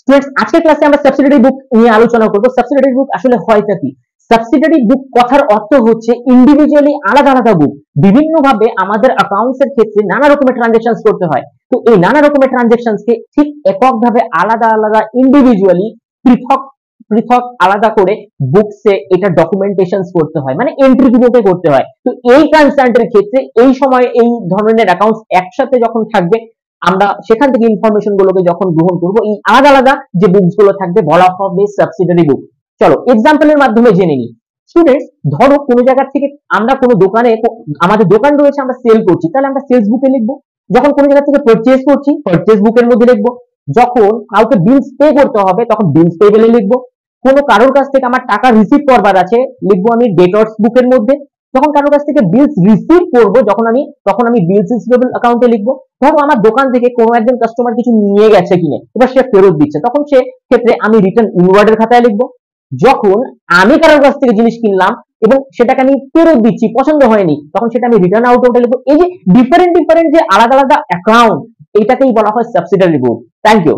Students আজকের ক্লাসে আমরা সাবসিডিয়ারি বুক নিয়ে আলোচনা করব। সাবসিডিয়ারি বুক আসলে হয়টা কি? সাবসিডিয়ারি বুক কথার অর্থ হচ্ছে ইন্ডিভিজুয়ালি আলাদা আলাদা বুক। বিভিন্নভাবে আমাদের অ্যাকাউন্টস এর ক্ষেত্রে নানা রকমের ট্রানজাকশনস করতে হয়। তো এই নানা রকমের ট্রানজাকশনস কে ঠিক এককভাবে আলাদা আলাদা ইন্ডিভিজুয়ালি পৃথক পৃথক আলাদা করে বুকসে এটা ডকুমেন্টেশনস করতে হয়, মানে এন্ট্রি গুলোতে করতে হয়। তো এই কনসার্নের ক্ষেত্রে এই সময় এই ধরনের অ্যাকাউন্টস একসাথে যখন থাকবে, আমরা সেখান থেকে ইনফরমেশন গুলোকে যখন গ্রহণ করব, এই আলাদা আলাদা যে বুকস গুলো থাকবে বলা হবে সাবসিডিয়ারি বুক। চলো এক্সাম্পলের মাধ্যমে জেনে নিই। স্টুডেন্টস ধরো কোনো জায়গা থেকে আমরা কোনো দোকানে, আমাদের দোকান রয়েছে, আমরা সেল করছি, তাহলে আমরা সেলস বুকে লিখবো। যখন কোনো জায়গা থেকে পারচেজ করছি, পারচেজ বুকের মধ্যে লিখবো। যখন কাউকে বিলস পে করতে হবে, তখন বিলস পেবেলে লিখবো। কোনো কারোর কাছ থেকে আমার টাকা রিসিভ করবার আছে, লিখবো আমি ডেটর্স বুকের মধ্যে। যখন কারোর কাছ থেকে বিলস রিসিভ করব, তখন আমি বিলস রিসিভেবল অ্যাকাউন্টে লিখবো। ধরো আমার দোকান থেকে কোনো একজন কাস্টমার কিছু নিয়ে গেছে কিনে, এবার সে ফেরত দিচ্ছে, তখন সে ক্ষেত্রে আমি রিটার্ন ইনওয়ার্ডের খাতায় লিখবো। যখন আমি কারোর কাছ থেকে জিনিস কিনলাম এবং সেটাকে আমি ফেরত দিচ্ছি, পছন্দ হয়নি, তখন সেটা আমি রিটার্ন আউটে লিখবো। এই যে ডিফারেন্ট ডিফারেন্ট যে আলাদা আলাদা অ্যাকাউন্ট, এটাকেই বলা হয় সাবসিডিয়ারি বুক। Thank you.